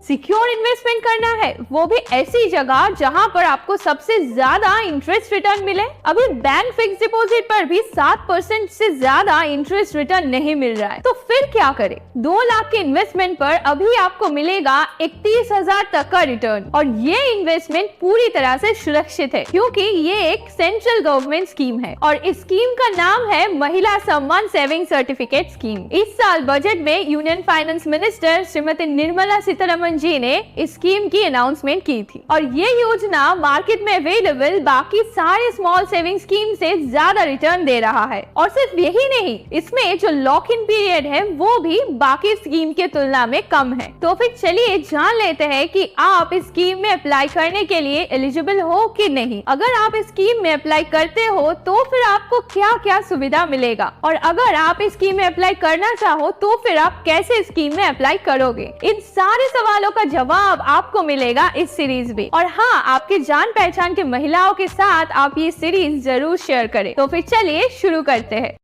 Secure investment करना है, वो भी ऐसी जगह जहां पर आपको सबसे ज्यादा इंटरेस्ट रिटर्न मिले। अभी बैंक फिक्स डिपॉजिट पर भी 7% से ज्यादा इंटरेस्ट रिटर्न नहीं मिल रहा है, तो फिर क्या करें? 2 लाख के इन्वेस्टमेंट पर अभी आपको मिलेगा 31,000 तक का रिटर्न, और ये इन्वेस्टमेंट पूरी तरह से सुरक्षित है क्योंकि ये एक सेंट्रल गवर्नमेंट स्कीम है और इस स्कीम का नाम है महिला सम्मान सेविंग सर्टिफिकेट स्कीम। इस साल बजट में union finance minister Shrimati Nirmala Sitharaman ji ने इस स्कीम की अनाउंसमेंट की थी और ये योजना मार्केट में अवेलेबल बाकी सारे स्मॉल सेविंग स्कीम से ज्यादा रिटर्न दे रहा है। और सिर्फ यही नहीं, इसमें जो लॉक इन पीरियड है वो भी बाकी स्कीम के तुलना में कम है। तो फिर चलिए जान लेते हैं कि आप इस स्कीम में अप्लाई करने के लिए एलिजिबल हो कि नहीं। अगर आप इस स्कीम में अप्लाई करते हो तो फिर आपको क्या क्या सुविधा मिलेगा, और अगर आप इस स्कीम में अप्लाई करना चाहो तो फिर आप कैसे स्कीम में अप्लाई करोगे। इन सारे सवालों का जवाब आपको मिलेगा इस सीरीज में। और हाँ, आपके जान पहचान के महिलाओं के साथ आप ये सीरीज जरूर शेयर करें। तो फिर चलिए शुरू करते हैं।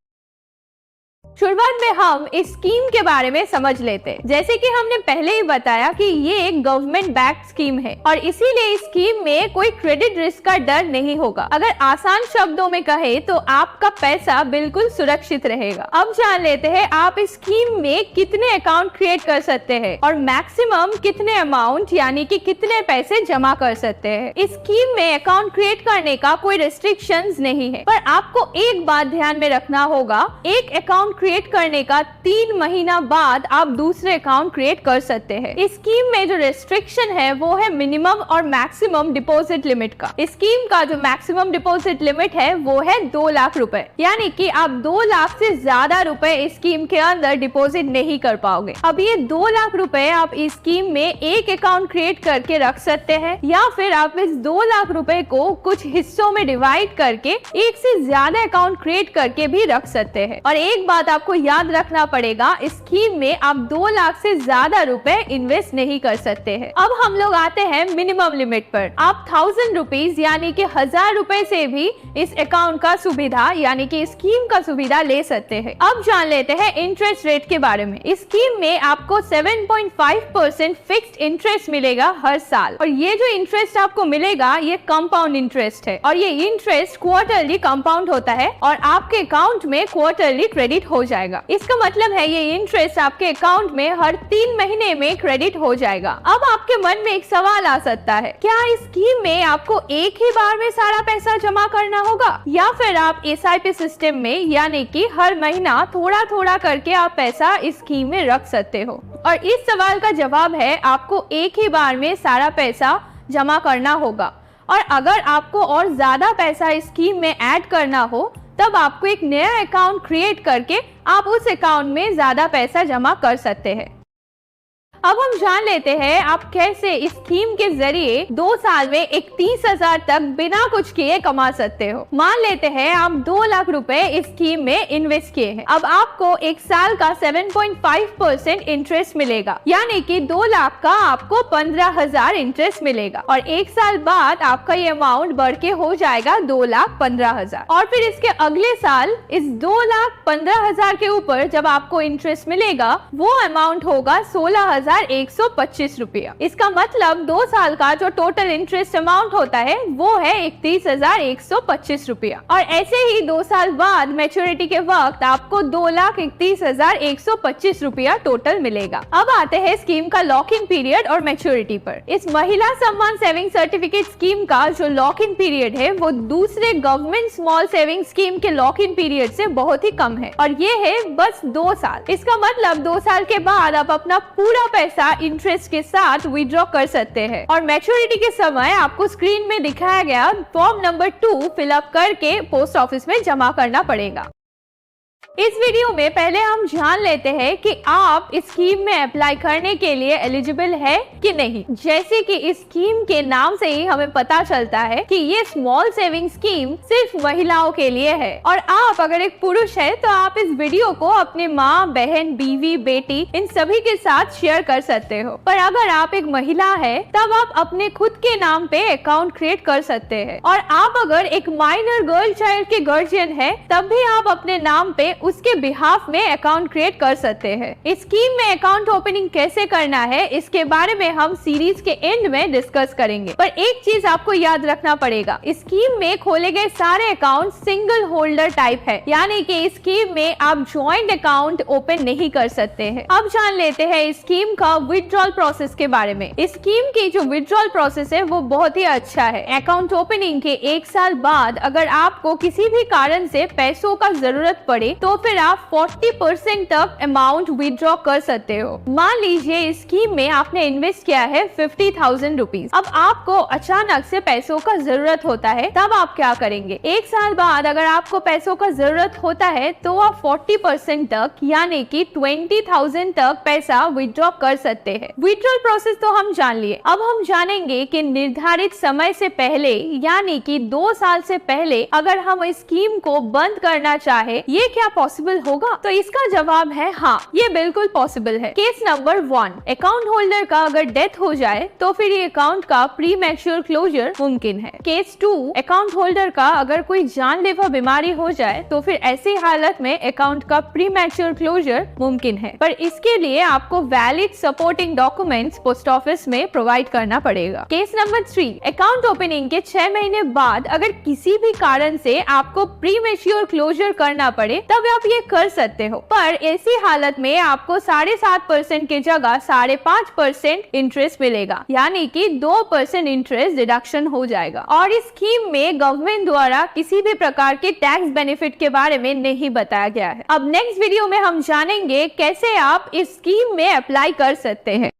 शुरुआत में हम इस स्कीम के बारे में समझ लेते हैं। जैसे कि हमने पहले ही बताया कि ये एक गवर्नमेंट बैक्ड स्कीम है और इसीलिए इस स्कीम में कोई क्रेडिट रिस्क का डर नहीं होगा। अगर आसान शब्दों में कहे तो आपका पैसा बिल्कुल सुरक्षित रहेगा। अब जान लेते हैं आप इस स्कीम में कितने अकाउंट क्रिएट कर सकते हैं और मैक्सिमम कितने अमाउंट यानी कि कितने पैसे जमा कर सकते हैं। इस स्कीम में अकाउंट क्रिएट करने का कोई रिस्ट्रिक्शंस नहीं है, पर आपको एक बात ध्यान में रखना होगा, एक अकाउंट क्रिएट करने का 3 महीना बाद आप दूसरे अकाउंट क्रिएट कर सकते हैं। इस स्कीम में जो रेस्ट्रिक्शन है वो है मिनिमम और मैक्सिमम डिपॉजिट लिमिट का। इस स्कीम का जो मैक्सिमम डिपॉजिट लिमिट है वो है 2 लाख रुपए, यानी कि आप 2 लाख से ज्यादा रुपए इस स्कीम के अंदर डिपॉजिट नहीं कर पाओगे। अब ये 2 लाख रुपए आप इस स्कीम में एक अकाउंट क्रिएट करके रख सकते हैं या फिर आप इस 2 लाख रुपए को कुछ हिस्सों में डिवाइड करके एक से ज्यादा अकाउंट क्रिएट करके भी रख सकते हैं। और एक बात आपको याद रखना पड़ेगा, इस स्कीम में आप 2 लाख से ज्यादा रुपए इन्वेस्ट नहीं कर सकते हैं। अब हम लोग आते हैं मिनिमम लिमिट पर। आप 1000 रुपीज यानी कि 1000 रुपए से भी इस अकाउंट का सुविधा यानी कि स्कीम का सुविधा ले सकते हैं। अब जान लेते हैं इंटरेस्ट रेट के बारे में। इस स्कीम में आपको 7.5% फिक्स्ड इंटरेस्ट मिलेगा हर साल, और ये जो इंटरेस्ट आपको मिलेगा ये कंपाउंड इंटरेस्ट है और ये इंटरेस्ट क्वार्टरली कंपाउंड होता है और आपके अकाउंट में क्वार्टरली क्रेडिट हो जाएगा। इसका मतलब है ये इंटरेस्ट आपके अकाउंट में हर 3 महीने में क्रेडिट हो जाएगा। अब आपके मन में एक सवाल आ सकता है, क्या इस स्कीम में आपको एक ही बार में सारा पैसा जमा करना होगा या फिर आप SIP सिस्टम में यानी कि हर महीना थोड़ा थोड़ा करके आप पैसा इस स्कीम में रख सकते हो? और इस सवाल का जवाब है आपको एक ही बार में सारा पैसा जमा करना होगा, और अगर आपको और ज्यादा पैसा इस स्कीम में ऐड करना हो तब आपको एक नया अकाउंट क्रिएट करके आप उस अकाउंट में ज्यादा पैसा जमा कर सकते हैं। अब हम जान लेते हैं आप कैसे इस स्कीम के जरिए 2 साल में 31,000 तक बिना कुछ किए कमा सकते हो। मान लेते हैं आप 2 लाख रुपए इस स्कीम में इन्वेस्ट किए हैं। अब आपको एक साल का 7.5% इंटरेस्ट मिलेगा, यानी कि 2 लाख का आपको 15,000 इंटरेस्ट मिलेगा और एक साल बाद आपका ये अमाउंट बढ़ के हो जाएगा 2,15,000। और फिर इसके अगले साल इस 2,15,000 के ऊपर जब आपको इंटरेस्ट मिलेगा वो अमाउंट होगा 16,125 रुपया। इसका मतलब 2 साल का जो टोटल इंटरेस्ट अमाउंट होता है वो है 31,125 रुपया। और ऐसे ही 2 साल बाद मैच्योरिटी के वक्त आपको 2,31,125 रुपया टोटल मिलेगा। अब आते हैं स्कीम का लॉक इन पीरियड और मैच्योरिटी पर। इस महिला सम्मान सेविंग सर्टिफिकेट स्कीम का जो लॉक इन पीरियड है वो दूसरे गवर्नमेंट स्मॉल सेविंग स्कीम के लॉक इन पीरियड से बहुत ही कम है और ये है बस 2 साल। इसका मतलब 2 साल के बाद आप अपना पूरा पैसा इंटरेस्ट के साथ विड्रॉ कर सकते हैं और मैच्योरिटी के समय आपको स्क्रीन में दिखाया गया फॉर्म नंबर 2 फिलअप करके पोस्ट ऑफिस में जमा करना पड़ेगा। इस वीडियो में पहले हम जान लेते हैं कि आप इस स्कीम में अप्लाई करने के लिए एलिजिबल है कि नहीं। जैसे कि इस स्कीम के नाम से ही हमें पता चलता है कि ये स्मॉल सेविंग स्कीम सिर्फ महिलाओं के लिए है और आप अगर एक पुरुष है तो आप इस वीडियो को अपने माँ, बहन, बीवी, बेटी इन सभी के साथ शेयर कर सकते हो। पर अगर आप एक महिला है तब आप अपने खुद के नाम पे अकाउंट क्रिएट कर सकते हैं और आप अगर एक माइनर गर्ल चाइल्ड के गार्जियन है तब भी आप अपने नाम पे उसके बिहाफ में अकाउंट क्रिएट कर सकते हैं। इस स्कीम में अकाउंट ओपनिंग कैसे करना है इसके बारे में हम सीरीज के एंड में डिस्कस करेंगे, पर एक चीज आपको याद रखना पड़ेगा, इस स्कीम में खोले गए सारे अकाउंट सिंगल होल्डर टाइप है, यानी कि इस स्कीम में आप ज्वाइंट अकाउंट ओपन नहीं कर सकते हैं। अब जान लेते हैं इस स्कीम का विथड्रॉल प्रोसेस के बारे में। इस स्कीम की जो विथड्रॉल प्रोसेस है वो बहुत ही अच्छा है। अकाउंट ओपनिंग के 1 साल बाद अगर आपको किसी भी कारण से पैसों का जरूरत पड़े तो फिर आप 40% तक अमाउंट विथड्रॉ कर सकते हो। मान लीजिए इस स्कीम में आपने इन्वेस्ट किया है 50,000 रुपीज। अब आपको अचानक से पैसों का जरूरत होता है, तब आप क्या करेंगे? 1 साल बाद अगर आपको पैसों का जरूरत होता है तो आप 40% तक यानी कि 20,000 तक पैसा विथड्रॉ कर सकते हैं। विथड्रॉल प्रोसेस तो हम जान लिए, अब हम जानेंगे कि निर्धारित समय से पहले यानी कि 2 साल से पहले अगर हम इस स्कीम को बंद करना चाहे, ये क्या पॉसिबल होगा? तो इसका जवाब है हाँ, ये बिल्कुल पॉसिबल है। केस नंबर 1, अकाउंट होल्डर का अगर डेथ हो जाए तो फिर ये अकाउंट का प्री मैच्योर क्लोजर मुमकिन है। केस 2, अकाउंट होल्डर का अगर कोई जानलेवा बीमारी हो जाए तो फिर ऐसी हालत में अकाउंट का प्री मैच्योर क्लोजर मुमकिन है, पर इसके लिए आपको valid supporting documents post office में प्रोवाइड करना पड़ेगा। केस नंबर 3, अकाउंट ओपनिंग के 6 महीने बाद अगर किसी भी कारण से आपको प्री मैच्योर क्लोजर करना पड़े तब आप ये कर सकते हो, पर ऐसी हालत में आपको 7.5% की जगह 5.5% इंटरेस्ट मिलेगा, यानी कि 2% इंटरेस्ट डिडक्शन हो जाएगा। और इस स्कीम में गवर्नमेंट द्वारा किसी भी प्रकार के टैक्स बेनिफिट के बारे में नहीं बताया गया है। अब नेक्स्ट वीडियो में हम जानेंगे कैसे आप इस स्कीम में अप्लाई कर सकते हैं।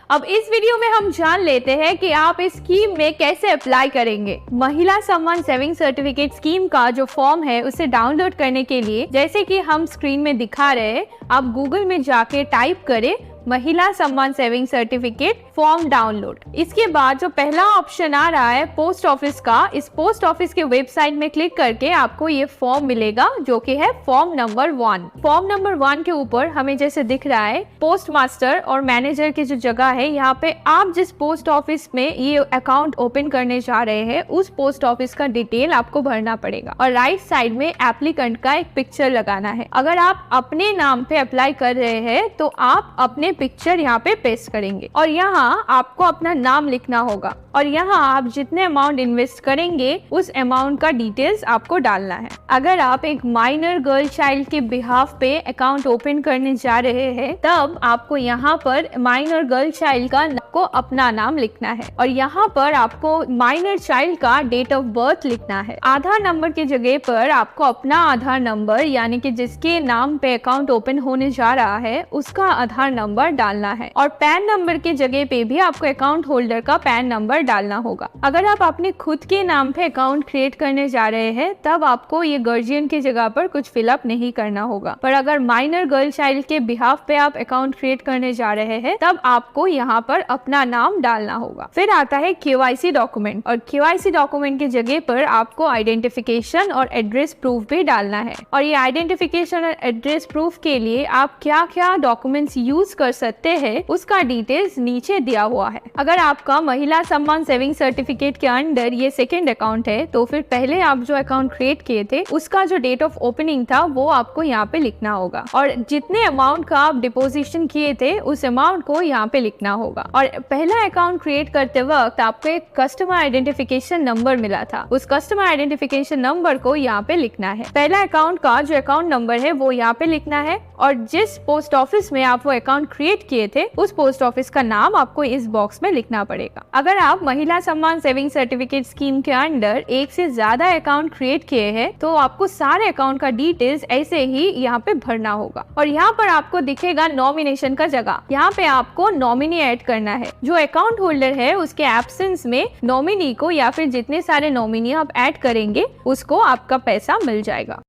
अब इस वीडियो में हम जान लेते हैं कि आप इस स्कीम में कैसे अप्लाई करेंगे। महिला सम्मान सेविंग सर्टिफिकेट स्कीम का जो फॉर्म है उसे डाउनलोड करने के लिए जैसे कि हम स्क्रीन में दिखा रहे हैं, आप गूगल में जाके टाइप करें महिला सम्मान सेविंग सर्टिफिकेट फॉर्म डाउनलोड। इसके बाद जो पहला ऑप्शन आ रहा है पोस्ट ऑफिस का, इस पोस्ट ऑफिस के वेबसाइट में क्लिक करके आपको ये फॉर्म मिलेगा जो कि है फॉर्म नंबर 1। फॉर्म नंबर 1 के ऊपर हमें जैसे दिख रहा है पोस्ट मास्टर और मैनेजर की जो जगह है, यहाँ पे आप जिस पोस्ट ऑफिस में ये अकाउंट ओपन करने जा रहे हैं उस पोस्ट ऑफिस का डिटेल आपको भरना पड़ेगा और राइट साइड में एप्लीकेंट का एक पिक्चर लगाना है। अगर आप अपने नाम पे अप्लाई कर रहे हैं तो आप अपने पिक्चर यहाँ पे पेस्ट करेंगे और यहाँ आपको अपना नाम लिखना होगा और यहाँ आप जितने अमाउंट इन्वेस्ट करेंगे उस अमाउंट का डिटेल्स आपको डालना है। अगर आप एक माइनर गर्ल चाइल्ड के बिहाफ पे अकाउंट ओपन करने जा रहे हैं तब आपको यहाँ पर माइनर गर्ल चाइल्ड का को अपना नाम लिखना है और यहाँ पर आपको माइनर चाइल्ड का डेट ऑफ बर्थ लिखना है। आधार नंबर की जगह पर आपको अपना आधार नंबर यानी कि जिसके नाम पे अकाउंट ओपन होने जा रहा है उसका आधार नंबर डालना है और पैन नंबर की जगह पे भी आपको अकाउंट होल्डर का पैन नंबर डालना होगा। अगर आप अपने खुद के नाम पे अकाउंट क्रिएट करने जा रहे हैं तब आपको ये गार्जियन की जगह पर कुछ फिलअप नहीं करना होगा, पर अगर माइनर गर्ल चाइल्ड के बिहाफ पे आप अकाउंट क्रिएट करने जा रहे हैं तब आपको यहाँ पर अपना नाम डालना होगा। फिर आता है केवाईसी डॉक्यूमेंट और केवाईसी डॉक्यूमेंट की जगह पर आपको आइडेंटिफिकेशन और एड्रेस प्रूफ भी डालना है और ये आइडेंटिफिकेशन और एड्रेस प्रूफ के लिए आप क्या क्या डॉक्यूमेंट्स यूज कर सकते हैं उसका डिटेल्स नीचे दिया हुआ है। अगर आपका महिला सम्मान सेविंग सर्टिफिकेट के अंडर ये सेकेंड अकाउंट है तो फिर पहले आप जो अकाउंट क्रिएट किए थे उसका जो डेट ऑफ ओपनिंग था वो आपको यहाँ पे लिखना होगा और जितने अमाउंट का आप डिपोजिशन किए थे उस अमाउंट को यहाँ पे लिखना होगा। और पहला अकाउंट क्रिएट करते वक्त आपको एक कस्टमर आइडेंटिफिकेशन नंबर मिला था, उस कस्टमर आइडेंटिफिकेशन नंबर को यहाँ पे लिखना है। पहला अकाउंट का जो अकाउंट नंबर है वो यहाँ पे लिखना है और जिस पोस्ट ऑफिस में आप वो अकाउंट क्रिएट किए थे उस पोस्ट ऑफिस का नाम आपको इस बॉक्स में लिखना पड़ेगा। अगर आप महिला सम्मान सेविंग सर्टिफिकेट स्कीम के अंडर एक से ज्यादा अकाउंट क्रिएट किए हैं तो आपको सारे अकाउंट का डिटेल्स ऐसे ही यहाँ पे भरना होगा और यहाँ पर आपको दिखेगा नॉमिनेशन का जगह, यहाँ पे आपको नॉमिनी ऐड करना है। जो अकाउंट होल्डर है उसके एब्सेंस में नॉमिनी को या फिर जितने सारे नॉमिनी आप ऐड करेंगे उसको आपका पैसा मिल जाएगा।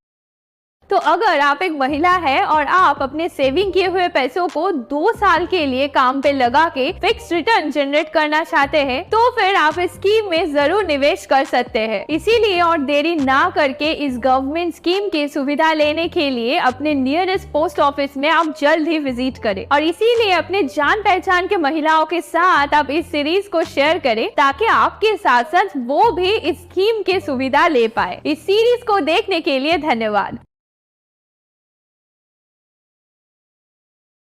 तो अगर आप एक महिला है और आप अपने सेविंग किए हुए पैसों को 2 साल के लिए काम पे लगा के फिक्स रिटर्न जनरेट करना चाहते हैं तो फिर आप इस स्कीम में जरूर निवेश कर सकते हैं। इसीलिए और देरी ना करके इस गवर्नमेंट स्कीम की सुविधा लेने के लिए अपने नियरेस्ट पोस्ट ऑफिस में आप जल्द ही विजिट करें और इसीलिए अपने जान पहचान के महिलाओं के साथ आप इस सीरीज को शेयर करें ताकि आपके साथ साथ वो भी इस स्कीम की सुविधा ले पाए। इस सीरीज को देखने के लिए धन्यवाद।